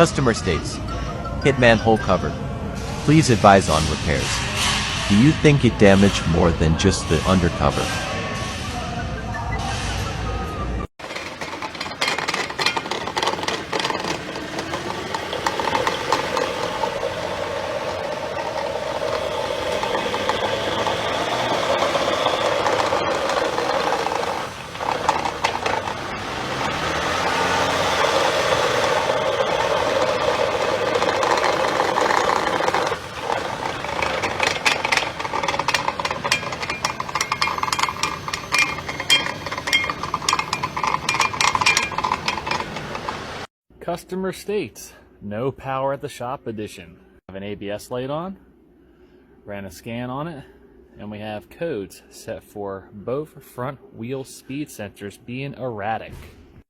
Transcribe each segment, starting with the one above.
Customer states, hit manhole cover. Please advise on repairs. Do you think it damaged more than just the undercover? Customer states, no power at the shop edition. Have an ABS light on, ran a scan on it, and we have codes set for both front wheel speed sensors being erratic.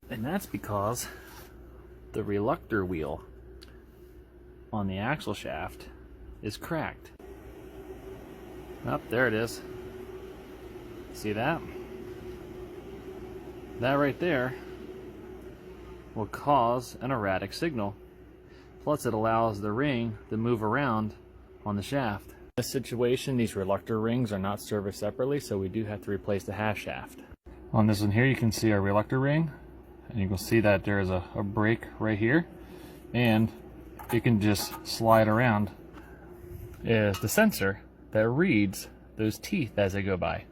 And that's because the reluctor wheel on the axle shaft is cracked. Oh, there it is. See that? That right there will cause an erratic signal. Plus it allows the ring to move around on the shaft. In this situation, these reluctor rings are not serviced separately, so we do have to replace the half shaft. On this one here, you can see our reluctor ring, and you can see that there is a break right here, and you can just slide around. Is the sensor that reads those teeth as they go by.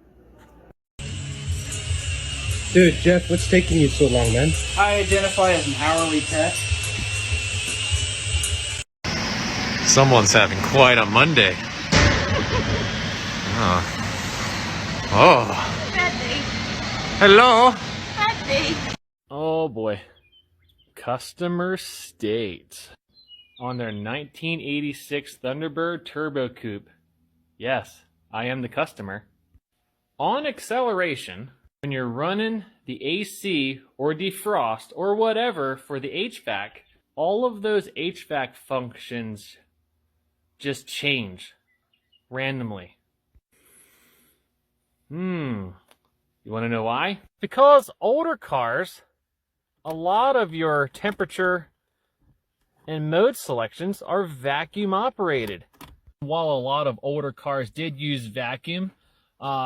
Dude, Jeff, what's taking you so long, man? I identify as an hourly tech. Someone's having quite a Monday. Oh. Bad day. Hello. Bad day. Oh boy. Customer state on their 1986 Thunderbird Turbo Coupe. Yes, I am the customer. On acceleration, when you're running the AC or defrost or whatever for the HVAC, all of those HVAC functions just change randomly. You want to know why? Because older cars, a lot of your temperature and mode selections are vacuum operated. While a lot of older cars did use vacuum,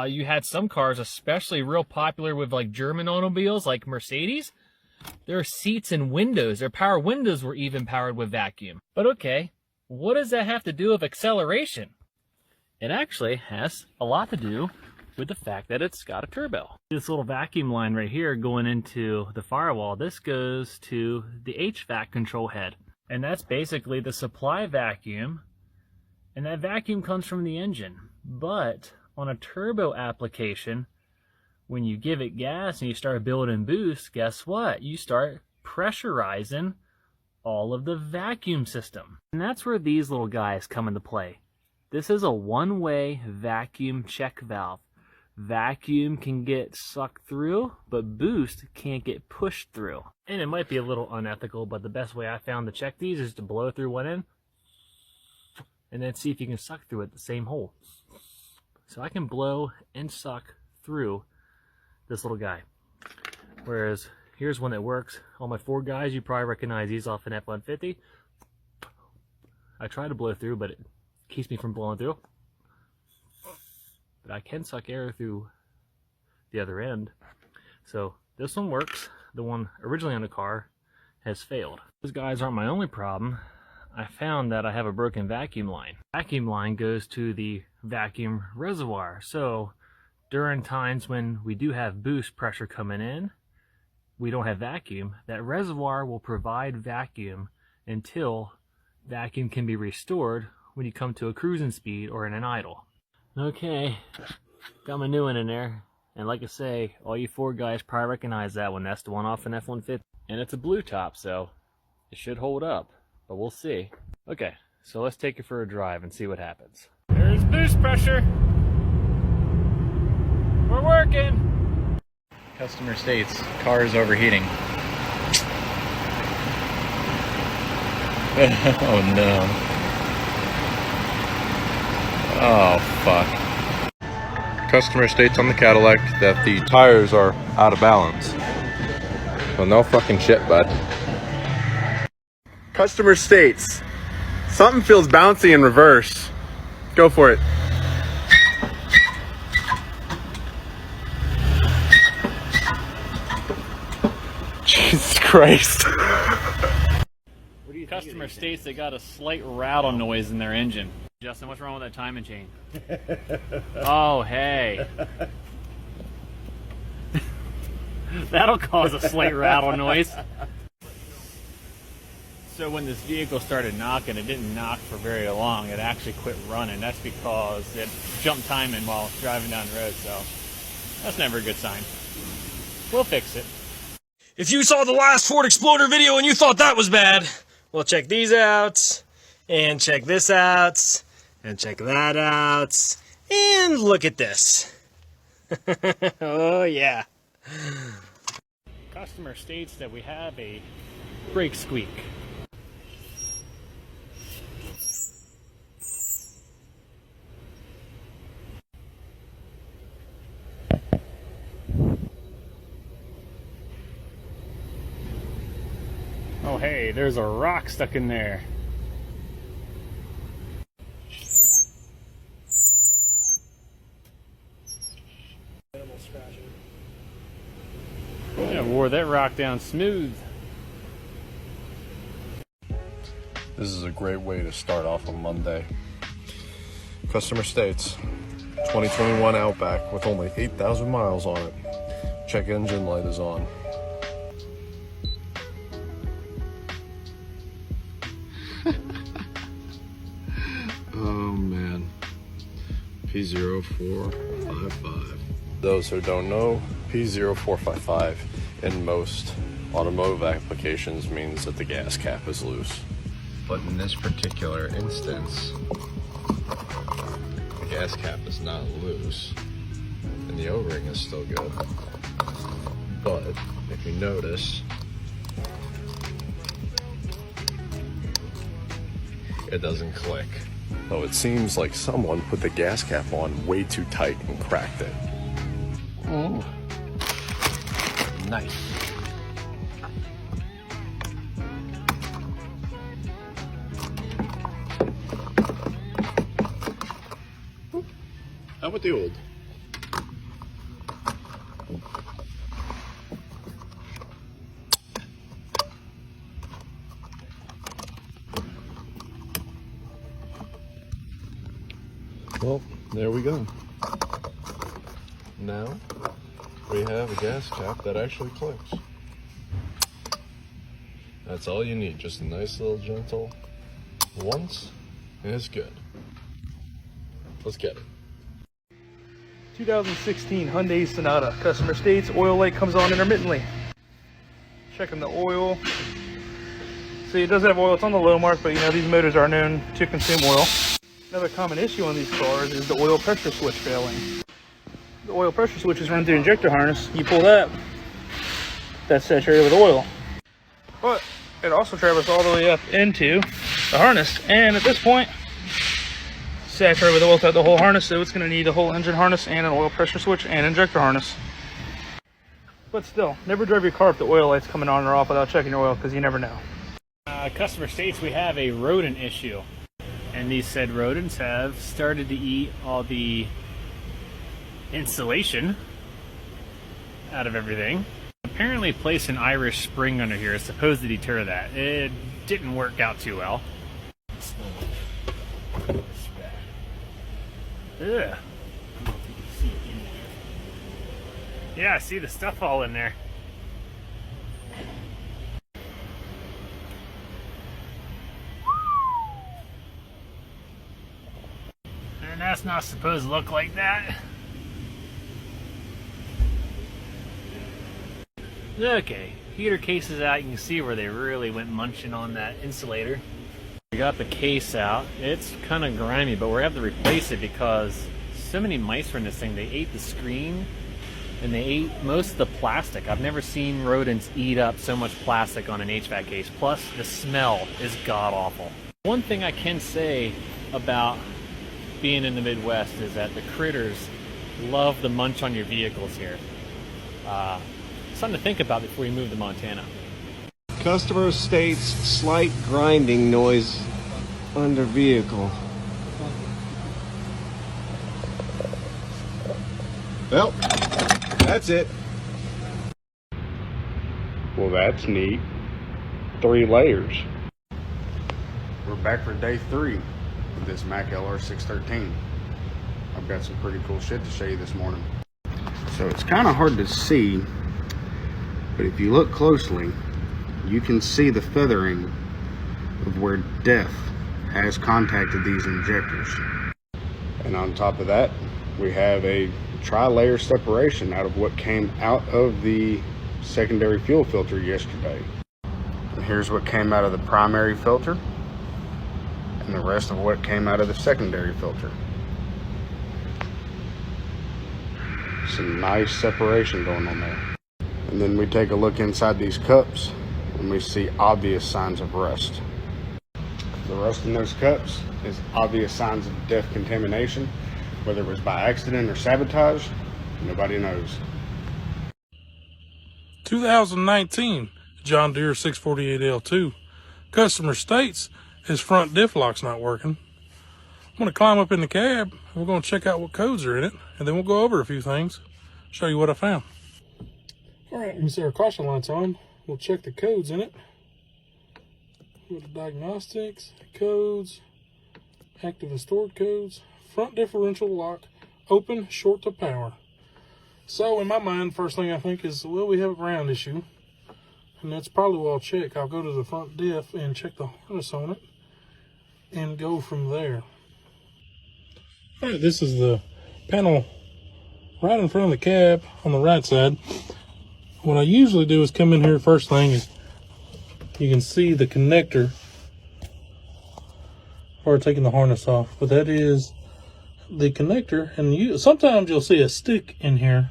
you had some cars, especially real popular with like German automobiles like Mercedes, their seats and windows, their power windows were even powered with vacuum. But okay, what does that have to do with acceleration? It actually has a lot to do with the fact that it's got a turbo. This little vacuum line right here going into the firewall, this goes to the HVAC control head. And that's basically the supply vacuum, and that vacuum comes from the engine. But on a turbo application, when you give it gas and you start building boost, guess what? You start pressurizing all of the vacuum system. And that's where these little guys come into play. This is a one-way vacuum check valve. Vacuum can get sucked through, but boost can't get pushed through. And it might be a little unethical, but the best way I found to check these is to blow through one end and then see if you can suck through it the same hole. So I can blow and suck through this little guy. Whereas here's one that works. All my Ford guys, you probably recognize these off an F-150. I try to blow through, but it keeps me from blowing through. But I can suck air through the other end. So this one works. The one originally on the car has failed. Those guys aren't my only problem. I found that I have a broken vacuum line. Vacuum line goes to the vacuum reservoir. So during times when we do have boost pressure coming in, we don't have vacuum, that reservoir will provide vacuum until vacuum can be restored when you come to a cruising speed or in an idle. Okay, got my new one in there. And like I say, all you Ford guys probably recognize that one. That's the one off an F-150. And it's a blue top, so it should hold up. But we'll see. Okay, so let's take it for a drive and see what happens. There's boost pressure. We're working. Customer states, car is overheating. Oh no. Oh fuck. Customer states on the Cadillac that the tires are out of balance. Well, no fucking shit, bud. Customer states, something feels bouncy in reverse. Go for it. Jesus Christ. Customer states they got a slight rattle noise in their engine. Justin, what's wrong with that timing chain? Oh, hey. That'll cause a slight rattle noise. So when this vehicle started knocking, it didn't knock for very long. It actually quit running. That's because it jumped timing while driving down the road, so that's never a good sign. We'll fix it. If you saw the last Ford Explorer video and you thought that was bad, well, check these out, and check this out, and check that out, and look at this. Oh, yeah. Customer states that we have a brake squeak. Oh hey, there's a rock stuck in there. Yeah, wore that rock down smooth. This is a great way to start off a Monday. Customer states, 2021 Outback with only 8,000 miles on it. Check engine light is on. Oh man, P0455. Those who don't know, P0455 in most automotive applications means that the gas cap is loose. But in this particular instance, the gas cap is not loose and the O-ring is still good. But if you notice, it doesn't click. So it seems like someone put the gas cap on way too tight and cracked it. Ooh. Nice. How about the old? Well, there we go. Now we have a gas cap that actually clicks. That's all you need, just a nice little gentle once, and it's good. Let's get it. 2016 Hyundai Sonata. Customer states oil light comes on intermittently. Checking the oil. See, it does have oil. It's on the low mark, but you know these motors are known to consume oil. Another common issue on these cars is the oil pressure switch failing. The oil pressure switch is run through the injector harness. You pull that, that's saturated with oil. But it also travels all the way up into the harness, and at this point, saturated with oil throughout the whole harness, so it's going to need a whole engine harness and an oil pressure switch and injector harness. But still, never drive your car if the oil light's coming on or off without checking your oil, because you never know. Customer states we have a rodent issue, and these said rodents have started to eat all the insulation out of everything. Apparently placed an Irish Spring under here is supposed to deter that. It didn't work out too well. Ugh. Yeah, I see the stuff all in there. And that's not supposed to look like that. Okay, heater case is out. You can see where they really went munching on that insulator. We got the case out. It's kind of grimy, but we're going to have to replace it because so many mice were in this thing. They ate the screen and they ate most of the plastic. I've never seen rodents eat up so much plastic on an HVAC case. Plus, the smell is god-awful. One thing I can say about being in the Midwest is that the critters love the munch on your vehicles here. Something to think about before you move to Montana. Customer states slight grinding noise under vehicle. Well, that's it. Well, that's neat. 3 layers. We're back for day 3 of this Mac LR613. I've got some pretty cool shit to show you this morning. So it's kind of hard to see, but if you look closely, you can see the feathering of where death has contacted these injectors. And on top of that, we have a tri-layer separation out of what came out of the secondary fuel filter yesterday. And here's what came out of the primary filter and the rest of what came out of the secondary filter. Some nice separation going on there. And then we take a look inside these cups and we see obvious signs of rust. The rust in those cups is obvious signs of death contamination. Whether it was by accident or sabotage, nobody knows. 2019 John Deere 648L2. Customer states his front diff lock's not working. I'm going to climb up in the cab and we're going to check out what codes are in it, and then we'll go over a few things, show you what I found. Alright, let me see our caution lights on. We'll check the codes in it. Go to diagnostics, codes, active and stored codes, front differential lock, open, short to power. So in my mind, first thing I think is, well, we have a ground issue. And that's probably what I'll check. I'll go to the front diff and check the harness on it and go from there. Alright, this is the panel right in front of the cab on the right side. What I usually do is come in here, first thing is you can see the connector or taking the harness off, but that is the connector, and sometimes you'll see a stick in here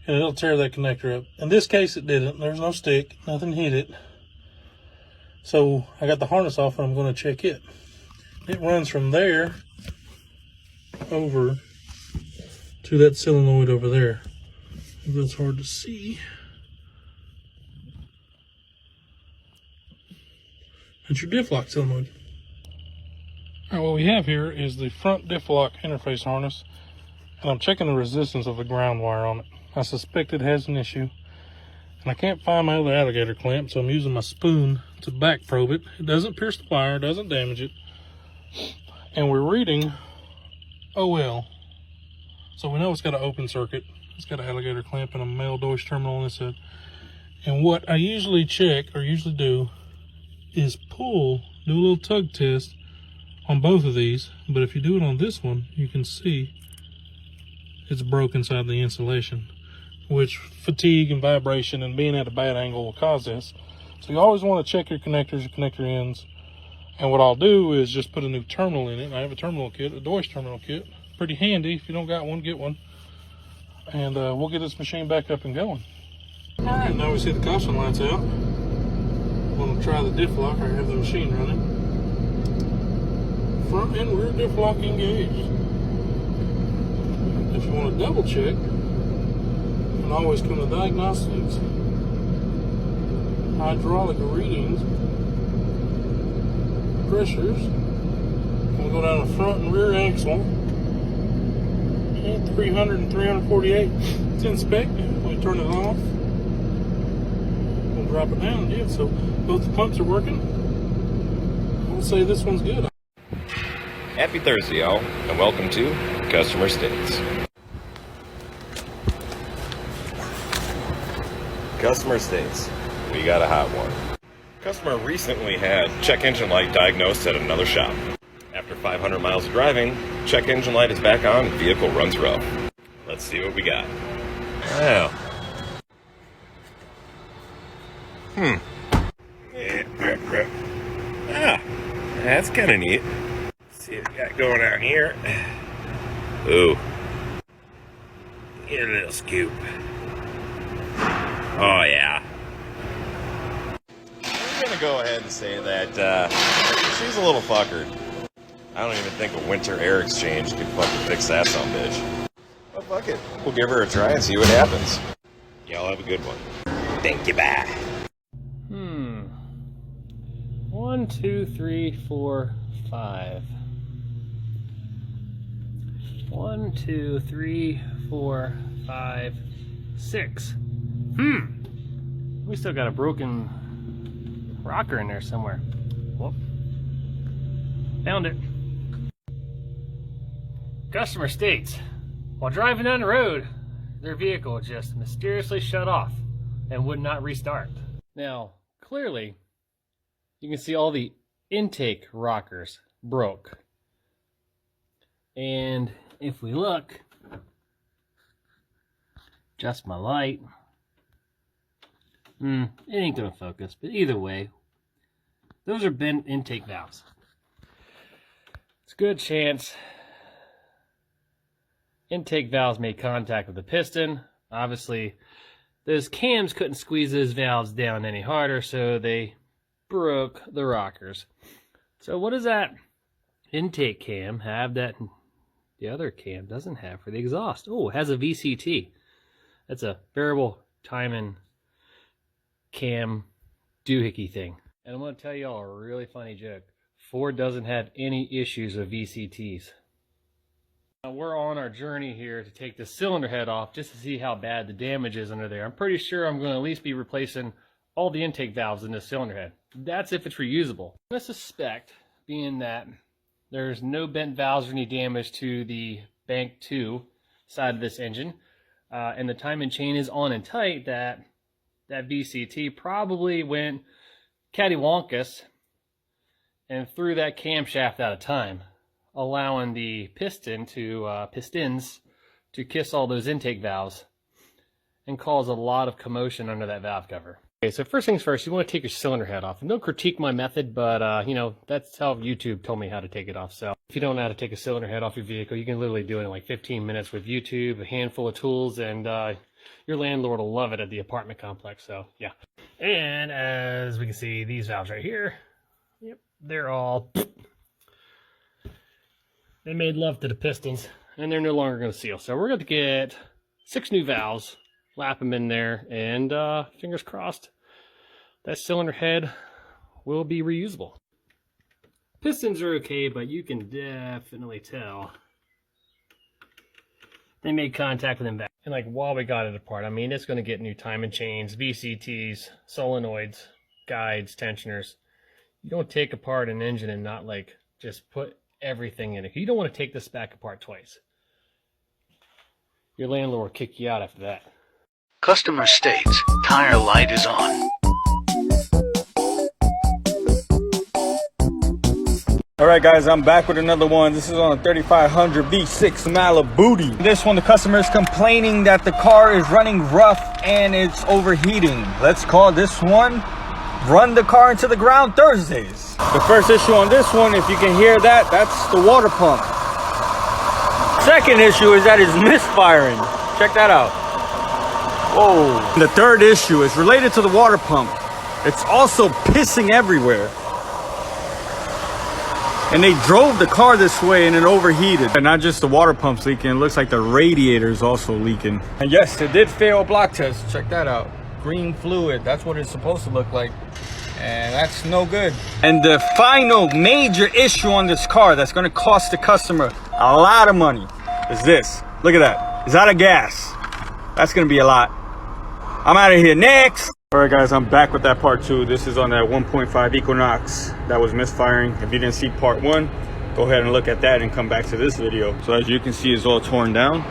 and it'll tear that connector up. In this case it didn't. There's no stick, nothing hit it. So I got the harness off and I'm going to check it. It runs from there over to that solenoid over there. If that's hard to see. That's your diff lock solenoid. Alright, what we have here is the front diff lock interface harness, and I'm checking the resistance of the ground wire on it. I suspect it has an issue, and I can't find my other alligator clamp, so I'm using my spoon to back probe it. It doesn't pierce the wire, doesn't damage it, and we're reading OL, so we know it's got an open circuit. It's got an alligator clamp and a male Deutsch terminal on this side. And what I usually check, or usually do, is do a little tug test on both of these. But if you do it on this one, you can see it's broke inside the insulation, which fatigue and vibration and being at a bad angle will cause this. So you always want to check your connectors, your connector ends. And what I'll do is just put a new terminal in it. I have a terminal kit, a Deutsch terminal kit. Pretty handy. If you don't got one, get one. And we'll get this machine back up and going. Alright, now we see the caution lights out. I'm going to try the diff lock. I have the machine running. Front and rear diff lock engaged. If you want to double check, you can always come to diagnostics, hydraulic readings, pressures. We'll go down the front and rear axle, and 300 and 348. It's inspect. We turn it off. We'll drop it down. Yeah, so both the pumps are working. I'll say this one's good. Happy Thursday, y'all, and welcome to Customer States. Customer states, we got a hot one. Customer recently had check engine light diagnosed at another shop. After 500 miles of driving, check engine light is back on and vehicle runs rough. Let's see what we got. Wow. Ah, that's kind of neat. Let's see what we got going on here. Ooh. Get a little scoop. Oh, yeah. I'm going to go ahead and say that she's a little fuckered. I don't even think a winter air exchange could fucking fix that son of a bitch. But fuck it. We'll give her a try and see what happens. Y'all have a good one. Thank you, bye. 1, 2, 3, 4, 5. 1, 2, 3, 4, 5, 6. We still got a broken rocker in there somewhere. Whoop. Found it. Customer states, while driving down the road, their vehicle just mysteriously shut off and would not restart. Now, clearly, you can see all the intake rockers broke. And if we look, adjust my light, it ain't gonna focus, but either way, those are bent intake valves. It's a good chance intake valves made contact with the piston. Obviously, those cams couldn't squeeze those valves down any harder, so they broke the rockers. So what does that intake cam have that the other cam doesn't have for the exhaust? Oh, it has a VCT. That's a variable timing cam doohickey thing. And I'm going to tell you all a really funny joke. Ford doesn't have any issues with VCTs. Now we're on our journey here to take the cylinder head off just to see how bad the damage is under there. I'm pretty sure I'm going to at least be replacing all the intake valves in this cylinder head. That's if it's reusable. I'm going to suspect, being that there's no bent valves or any damage to the bank 2 side of this engine, and the timing chain is on and tight, that VCT probably went cattywampus and threw that camshaft out of time, allowing the pistons to kiss all those intake valves and cause a lot of commotion under that valve cover. Okay, so first things first, you want to take your cylinder head off. And don't critique my method, but you know, that's how YouTube told me how to take it off. So if you don't know how to take a cylinder head off your vehicle, you can literally do it in like 15 minutes with YouTube, a handful of tools, and your landlord will love it at the apartment complex. So yeah. And as we can see, these valves right here, yep, they're all, they made love to the pistons, and they're no longer going to seal. So we're going to get 6 new valves, lap them in there, and fingers crossed that cylinder head will be reusable. Pistons are okay, but you can definitely tell they made contact with them back. And like while we got it apart, I mean, it's going to get new timing chains, VCTs, solenoids, guides, tensioners. You don't take apart an engine and not like just put everything in it. You don't want to take this back apart twice. Your landlord will kick you out after that. Customer states tire light is on. Alright guys, I'm back with another one. This is on a 3500 V6 Malibu. This one, the customer is complaining that the car is running rough and it's overheating. Let's call this one Run the Car into the Ground Thursdays. The first issue on this one, if you can hear that, that's the water pump. Second issue is that it's misfiring. Check that out. Whoa. The third issue is related to the water pump. It's also pissing everywhere. And they drove the car this way and it overheated. And not just the water pump's leaking, it looks like the radiator is also leaking. And yes, it did fail a block test. Check that out. Green fluid, that's what it's supposed to look like. And that's no good. And the final major issue on this car that's gonna cost the customer a lot of money is this. Look at that. It's out of gas. That's gonna be a lot. I'm out of here. Next. All right, guys, I'm back with that part 2. This is on that 1.5 Equinox that was misfiring. If you didn't see part 1, go ahead and look at that and come back to this video. So as you can see, it's all torn down.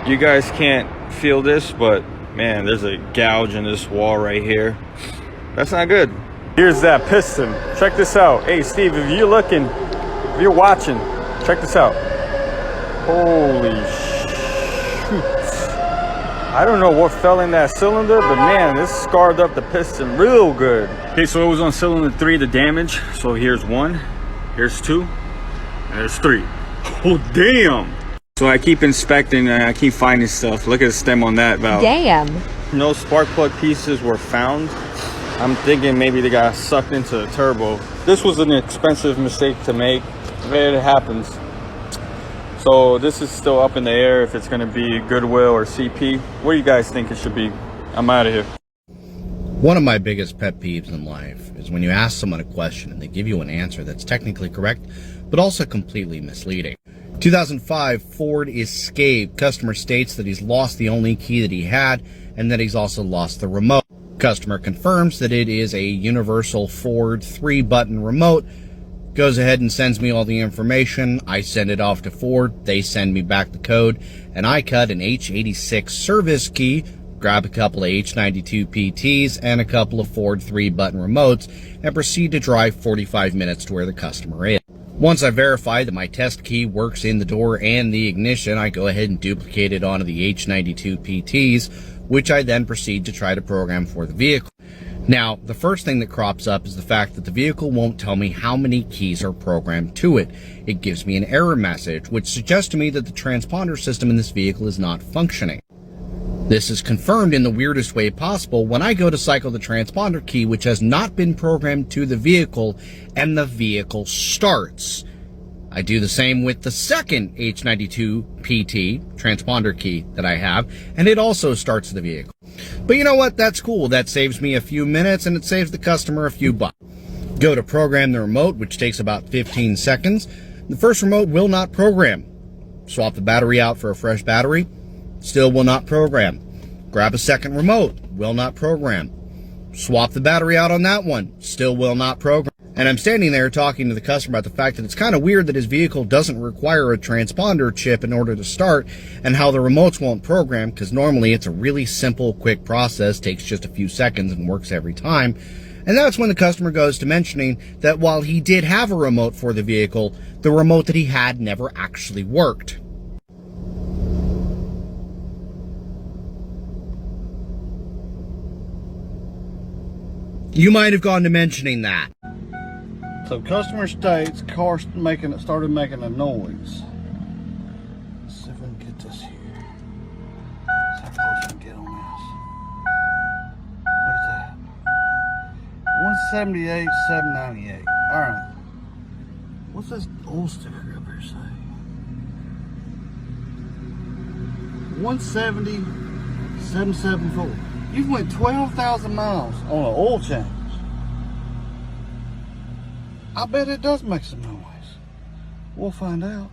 You guys can't feel this, but man, there's a gouge in this wall right here. That's not good. Here's that piston. Check this out. Hey, Steve, if you're looking, if you're watching, check this out. Holy shoot. I don't know what fell in that cylinder, but man, this scarred up the piston real good. Okay, so it was on cylinder 3, the damage. So here's 1, here's 2, and there's 3. Oh, damn. So I keep inspecting and I keep finding stuff. Look at the stem on that valve. Damn. No spark plug pieces were found. I'm thinking maybe they got sucked into the turbo. This was an expensive mistake to make, but it happens. So this is still up in the air if it's going to be Goodwill or CP. What do you guys think it should be? I'm out of here. One of my biggest pet peeves in life is when you ask someone a question and they give you an answer that's technically correct, but also completely misleading. 2005 Ford Escape. Customer states that he's lost the only key that he had and that he's also lost the remote. Customer confirms that it is a universal Ford 3-button remote. Goes ahead and sends me all the information. I send it off to Ford. They send me back the code, and I cut an H86 service key, grab a couple of H92 PTs and a couple of Ford 3-button remotes, and proceed to drive 45 minutes to where the customer is. Once I verify that my test key works in the door and the ignition, I go ahead and duplicate it onto the H92 PTs, which I then proceed to try to program for the vehicle. Now, the first thing that crops up is the fact that the vehicle won't tell me how many keys are programmed to it. It gives me an error message, which suggests to me that the transponder system in this vehicle is not functioning. This is confirmed in the weirdest way possible when I go to cycle the transponder key, which has not been programmed to the vehicle, and the vehicle starts. I do the same with the second H92 PT transponder key that I have, and it also starts the vehicle. But you know what? That's cool. That saves me a few minutes, and it saves the customer a few bucks. Go to program the remote, which takes about 15 seconds. The first remote will not program. Swap the battery out for a fresh battery. Still will not program. Grab a second remote. Will not program. Swap the battery out on that one. Still will not program. And I'm standing there talking to the customer about the fact that it's kind of weird that his vehicle doesn't require a transponder chip in order to start, and how the remotes won't program, because normally it's a really simple, quick process, takes just a few seconds and works every time. And that's when the customer goes to mentioning that while he did have a remote for the vehicle, the remote that he had never actually worked. You might have gone to mentioning that. So customer states car started making a noise. Let's see if we can get this here. Let's see how close we can get on this. What is that? 178, 798. Alright. What's this old sticker up here say? 170, 774. You've went 12,000 miles on an oil change. I bet it does make some noise. We'll find out.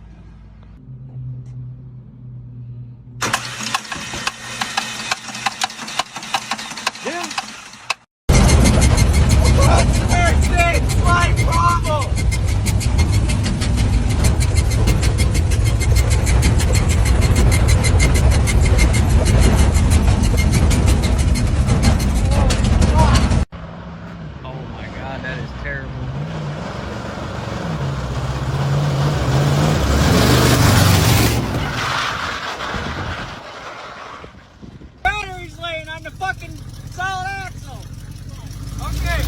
Yeah. Slight problem. Oh my god, that is terrible. Battery's laying on the fucking solid axle. Okay.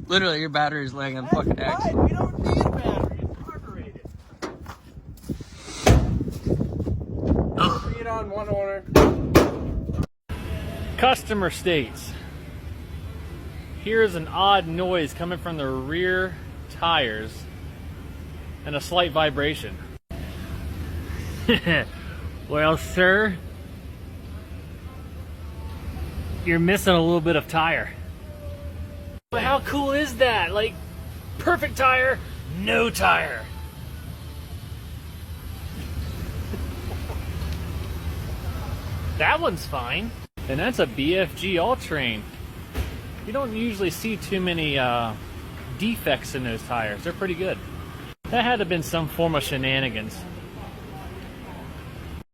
Literally, your battery's laying on the fucking axle. We don't need a battery. It's carbureted. Read on one order. Customer states, here's an odd noise coming from the rear tires and a slight vibration. Well, sir, you're missing a little bit of tire. But how cool is that? Like, perfect tire, no tire. That one's fine. And that's a BFG all-terrain. You don't usually see too many defects in those tires. They're pretty good. That had to have been some form of shenanigans.